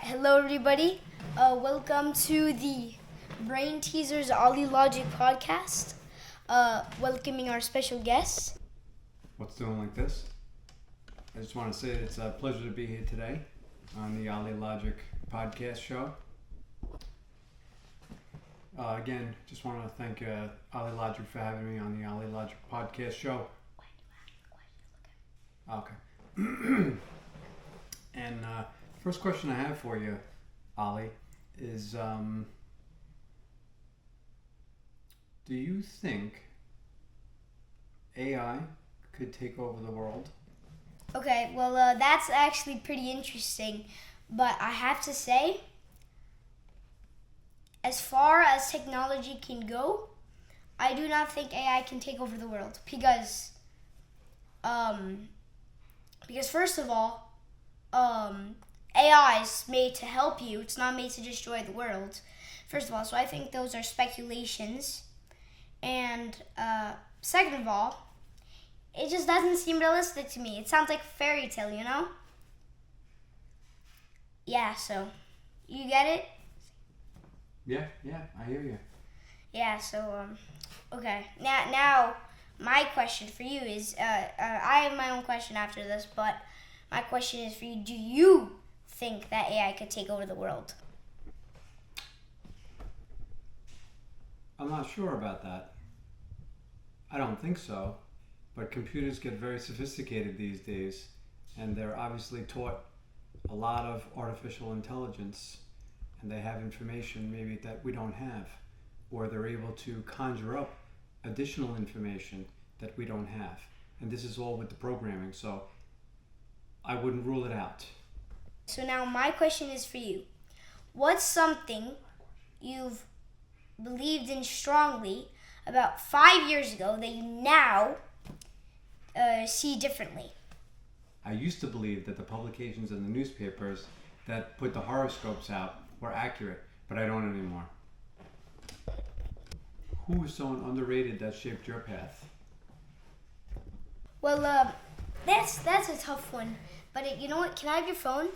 Hello everybody. Welcome to the Brain Teasers Ollie Logic podcast. Welcoming our special guest. What's doing like this? I just want to say it's a pleasure to be here today on the Ollie Logic podcast show. Again, just want to thank Ollie Logic for having me on the Ollie Logic podcast show. Okay. And first question I have for you, Ollie, is do you think AI could take over the world? Okay, well, that's actually pretty interesting, but I have to say, as far as technology can go, I do not think AI can take over the world because first of all, AI is made to help you. It's not made to destroy the world. First of all, so I think those are speculations. And second of all, it just doesn't seem realistic to me. It sounds like a fairy tale, you know? Yeah, so you get it? Yeah, I hear you. Yeah, so okay. Now my question for you is I have my own question after this, but my question is for you. Do you think that AI could take over the world? I'm not sure about that. I don't think so, but computers get very sophisticated these days, and they're obviously taught a lot of artificial intelligence, and they have information maybe that we don't have, or they're able to conjure up additional information that we don't have. And this is all with the programming, so I wouldn't rule it out. So now my question is for you. What's something you've believed in strongly about 5 years ago that you now see differently? I used to believe that the publications in the newspapers that put the horoscopes out were accurate, but I don't anymore. Who is someone underrated that shaped your path? Well, that's a tough one. But you know what? Can I have your phone?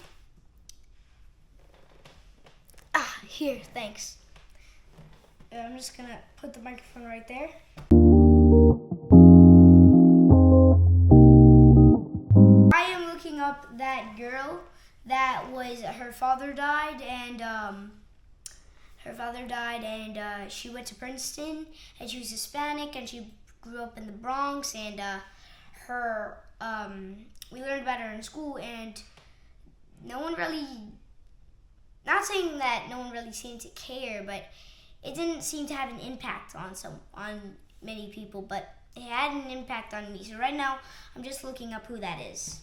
Here, thanks. I'm just gonna put the microphone right there. I am looking up that girl that was her father died and she went to Princeton and she was Hispanic and she grew up in the Bronx and we learned about her in school and no one really, not saying that no one really seemed to care, but it didn't seem to have an impact on many people, but it had an impact on me. So right now, I'm just looking up who that is.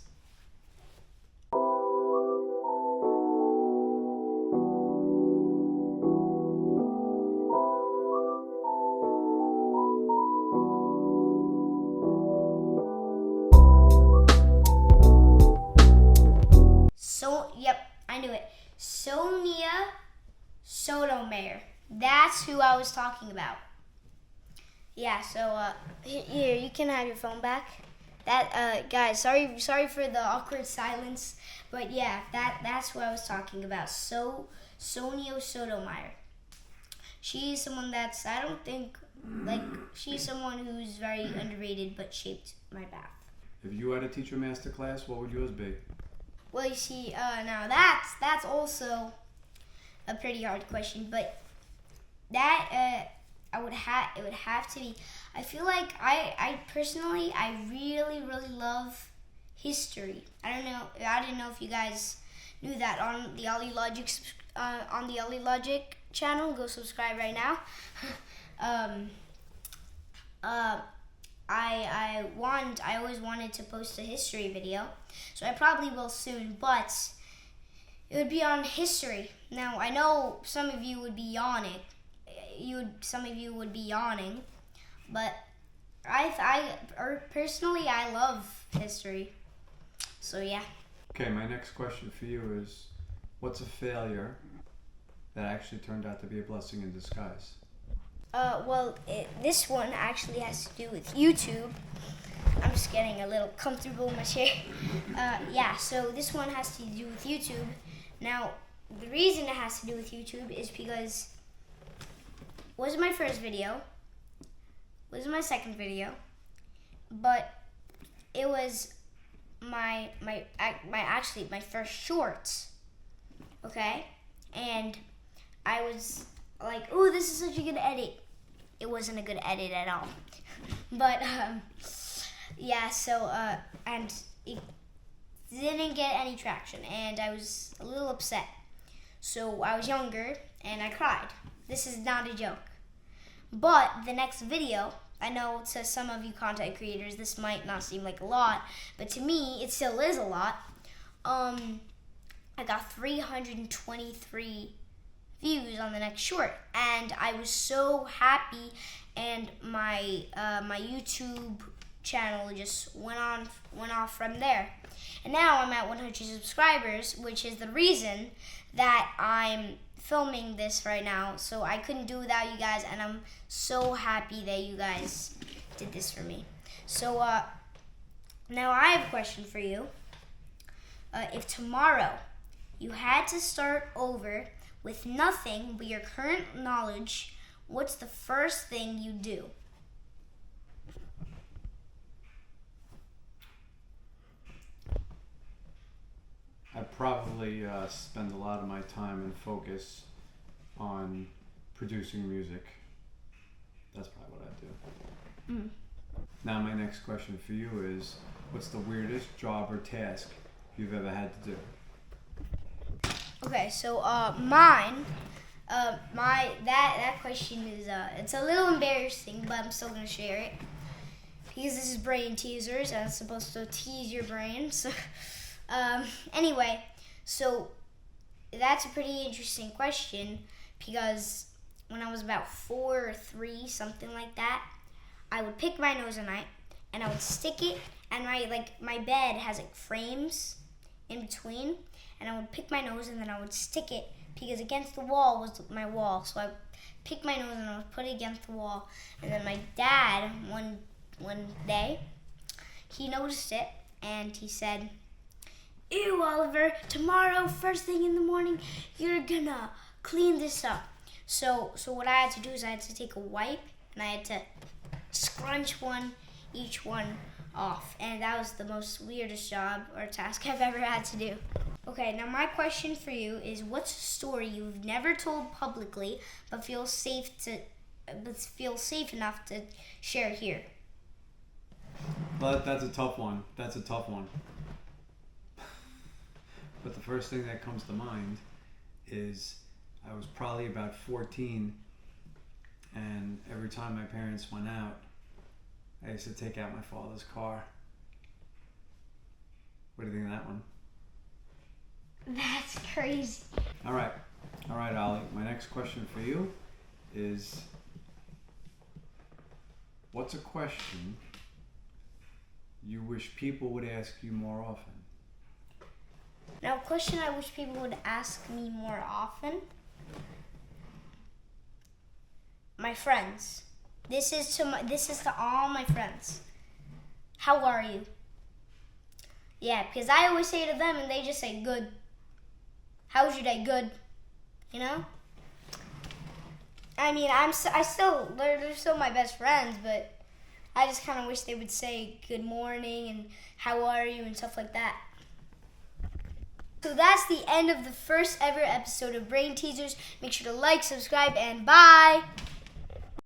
Yep, I knew it. Sonia Sotomayor. That's who I was talking about. Yeah, so here, you can have your phone back. That guys, sorry for the awkward silence, but yeah, that's who I was talking about. Sonia Sotomayor. She's someone that's she's someone who's very underrated but shaped my path. If you had to teach a master class, what would yours be? Well, you see, now that's also a pretty hard question, but that it would have to be. I feel like I personally really love history. I didn't know if you guys knew that on the Ollie Logic channel. Go subscribe right now. I always wanted to post a history video, so I probably will soon, but it would be on history. Now, I know some of you would be yawning, but personally, I love history, so yeah. Okay, my next question for you is, what's a failure that actually turned out to be a blessing in disguise? This one actually has to do with YouTube. I'm just getting a little comfortable in my chair. So this one has to do with YouTube. Now, the reason it has to do with YouTube is because it wasn't my first video, it wasn't my second video, but it was my first shorts. Okay, and I was like, "Oh, this is such a good edit." It wasn't a good edit at all, but yeah. So and it didn't get any traction, and I was a little upset. So I was younger, and I cried. This is not a joke. But the next video, I know to some of you content creators, this might not seem like a lot, but to me, it still is a lot. I got 323 views on the next short, and I was so happy, and my YouTube channel just went off from there. And now I'm at 100 subscribers, which is the reason that I'm filming this right now. So I couldn't do without you guys, and I'm so happy that you guys did this for me. So now I have a question for you. If tomorrow you had to start over with nothing but your current knowledge, what's the first thing you do? I'd probably spend a lot of my time and focus on producing music. That's probably what I'd do. Now my next question for you is, what's the weirdest job or task you've ever had to do? Okay, so mine, that question is it's a little embarrassing, but I'm still gonna share it because this is brain teasers and it's supposed to tease your brain. So anyway, so that's a pretty interesting question because when I was about 4 or 3, something like that, I would pick my nose at night and I would stick it, and my bed has like frames in between, and I would pick my nose and then I would stick it because against the wall was my wall. So I picked my nose and I would put it against the wall, and then my dad one day he noticed it and he said, "Ew, Oliver, tomorrow first thing in the morning you're gonna clean this up." So what I had to do is I had to take a wipe and I had to scrunch each one off, and that was the most weirdest job or task I've ever had to do. Okay, now my question for you is, what's a story you've never told publicly but feel safe enough to share here? But that's a tough one. But the first thing that comes to mind is I was probably about 14, and every time my parents went out, I used to take out my father's car. What do you think of that one? That's crazy. All right, Ollie. My next question for you is, what's a question you wish people would ask you more often? Now, a question I wish people would ask me more often. My friends. This is to all my friends. How are you? Yeah, because I always say to them and they just say good. How's your day? Good. You know? I mean, they're still my best friends, but I just kind of wish they would say good morning and how are you and stuff like that. So that's the end of the first ever episode of Brain Teasers. Make sure to like, subscribe, and bye!